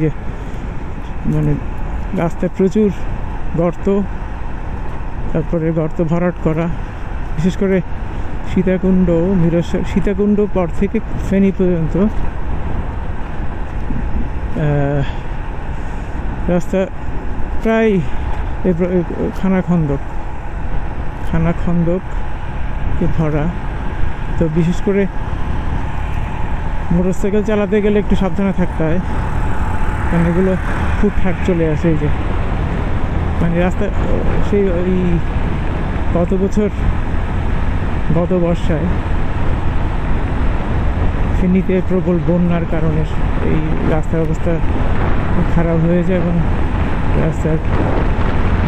যে মানে রাস্তায় প্রচুর গর্ত, তারপরে গর্ত ভরাট করা, বিশেষ করে সীতাকুণ্ড সীতাকুণ্ড পর থেকে ফেনী পর্যন্ত রাস্তা প্রায় খানাখন্দকে ভরা। তো বিশেষ করে মোটরসাইকেল চালাতে গেলে একটু সাবধানে থাকতে হয়, কারণ এগুলো ফুটহাট চলে আসে। এই যে মানে রাস্তা সেই ওই গত বর্ষায় ফেনীতে প্রবল বন্যার কারণে এই রাস্তার অবস্থা খারাপ হয়েছে এবং রাস্তার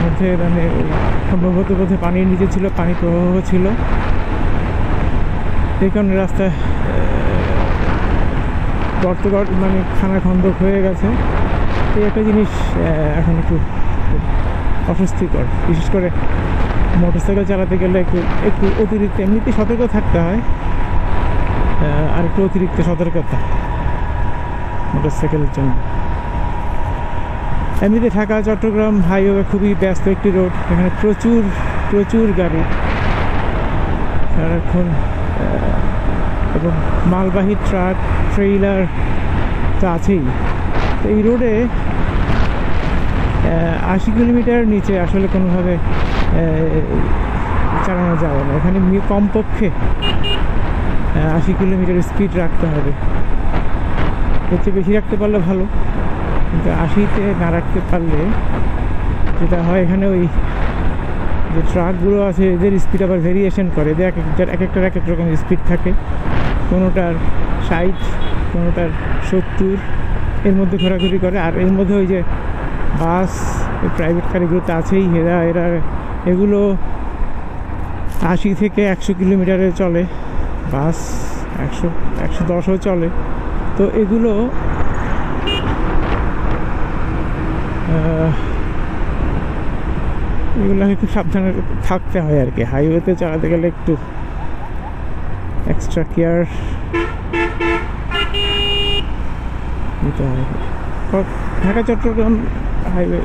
মধ্যে মানে সম্ভবত বোধহয় পানির নিচে ছিল, পানি প্রবাহ ছিল, এই কারণে রাস্তায় গর্ত মানে খানাখন্দক হয়ে গেছে। এই একটা জিনিস এখন একটু অস্বস্তিকর, বিশেষ করে মোটরসাইকেল চালাতে গেলে একটু অতিরিক্ত, এমনিতে সতর্ক থাকতে হয়, আর একটু অতিরিক্ত সতর্কতা মোটরসাইকেলের জন্য। এমনিতে ঢাকা চট্টগ্রাম হাইওয়ে খুবই ব্যস্ত একটি রোড, এখানে প্রচুর গাড়ি সারাক্ষণ, এবং মালবাহী ট্রাক, ট্রেইলার তো আছেই। তো এই রোডে 80 কিলোমিটার নিচে আসলে কোনোভাবে চালানো যাবে না। এখানে কমপক্ষে 80 কিলোমিটার স্পিড রাখতে হবে, এর চেয়ে বেশি রাখতে পারলে ভালো, কিন্তু 80-তে না রাখতে পারলে যেটা হয়, এখানে ওই যে ট্রাকগুলো আছে এদের স্পিড আবার ভেরিয়েশন করে, এদের এক একটার এক এক রকম স্পিড থাকে, কোনোটার 60, কোনোটার 70, এর মধ্যে ঘোরাঘুরি করে। আর এর মধ্যে ওই যে বাস, প্রাইভেট কার এগুলো তো আছেই, এগুলো 80 থেকে 100 কিলোমিটারে চলে, বাস 100-110ও চলে। তো এগুলোকে খুব সাবধানে থাকতে হয় আর কি। হাইওয়েতে চালাতে গেলে একটু এক্সট্রা কেয়ার নিতে হয়। ঢাকা চট্টগ্রাম হাইওয়ে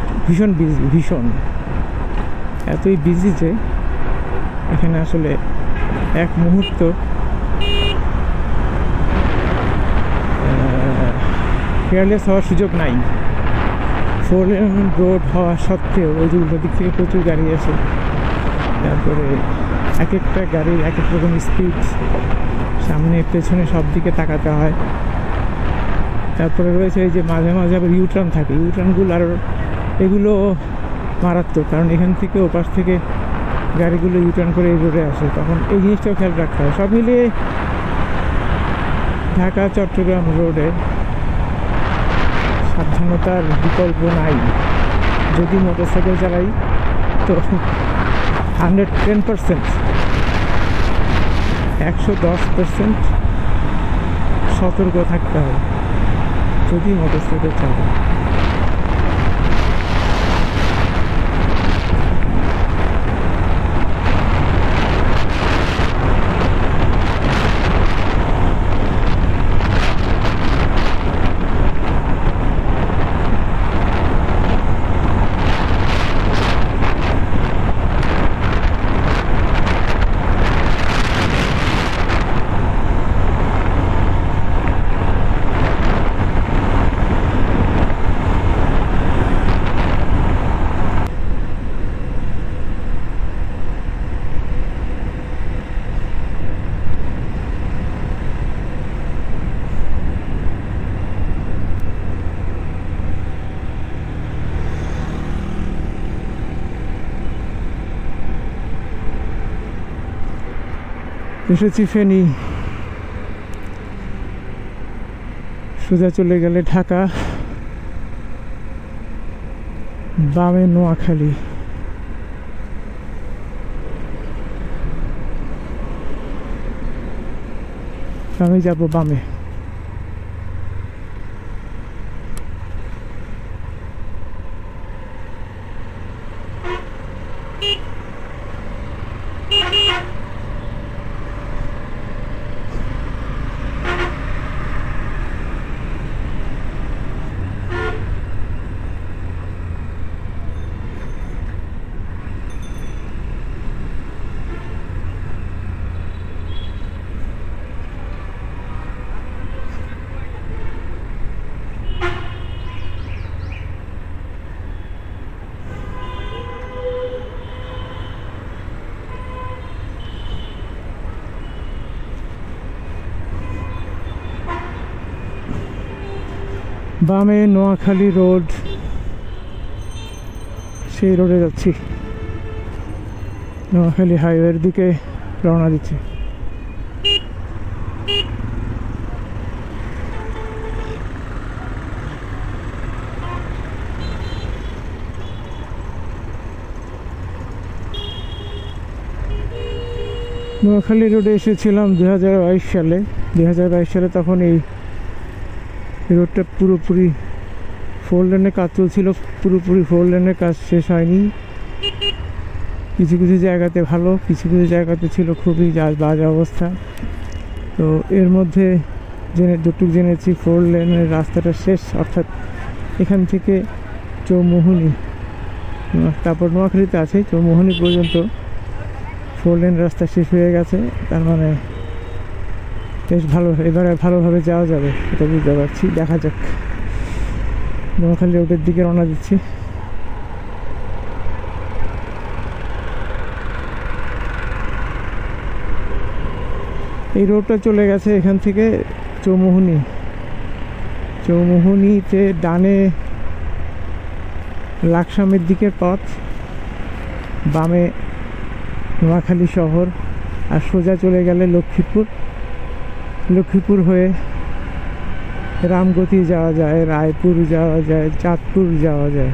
ভীষণ এতই বিজি যে এখানে আসলে এক মুহূর্ত কেয়ারলেস হওয়ার সুযোগ নাই। 4 লেন রোড হওয়া সত্ত্বেও ওই যে উল্টো দিক থেকে প্রচুর গাড়ি আসে, তারপরে এক একটা গাড়ির এক এক রকম স্পিড, সামনে পেছনে সব দিকে তাকাতে হয়। তারপরে রয়েছে এই যে মাঝে মাঝে আবার ইউটার্ন থাকে, ইউটার্নগুলো আরও এগুলো মারাত্মক, কারণ এখান থেকে ওপাশ থেকে গাড়িগুলো ইউটার্ন করে এই রোডে আসে, তখন এই জিনিসটাও খেয়াল রাখতে হয়। সব মিলিয়ে ঢাকা চট্টগ্রাম রোডে সাবধানতার বিকল্প নাই। যদি মোটরসাইকেল চালাই তো 110%, 110% সতর্ক থাকতে হবে যদি মোটরসাইকেল চালাই। এসেছি ফেনী, সোজা চলে গেলে ঢাকা, বামে নোয়াখালী। আমি যাব বামে। বামে নোয়াখালী রোড, সেই রোডে যাচ্ছি, নোয়াখালী হাইওয়ের দিকে রওনা দিচ্ছি। নোয়াখালী রোডে এসেছিলাম 2022 সালে। 2022 সালে তখন এই রোডটা পুরোপুরি 4 লেনের কাজ চলছিল, পুরোপুরি 4 লেনের কাজ শেষ হয়নি। কিছু কিছু জায়গাতে ভালো, কিছু কিছু জায়গাতে ছিল খুবই বাজে অবস্থা। তো এর মধ্যে যতটুকু জেনেছি 4 লেনের রাস্তাটা শেষ, অর্থাৎ এখান থেকে চৌমুহনী, তারপর নোয়াখালীতে আছে, চৌমুহনী পর্যন্ত 4 লেন রাস্তা শেষ হয়ে গেছে। তার মানে বেশ ভালো, এবারে ভালোভাবে যাওয়া যাবে, এটা বুঝতে পারছি। দেখা যাক, নোয়াখালী রোডের দিকে রওনা দিচ্ছি। এই রোডটা চলে গেছে এখান থেকে চৌমুহনী, চৌমুহনীতে ডানে লাকসামের দিকের পথ, বামে নোয়াখালী শহর, আর সোজা চলে গেলে লক্ষ্মীপুর, লক্ষ্মীপুর হয়ে রামগতি যাওয়া যায়, রায়পুর যাওয়া যায়, চাঁদপুর যাওয়া যায়।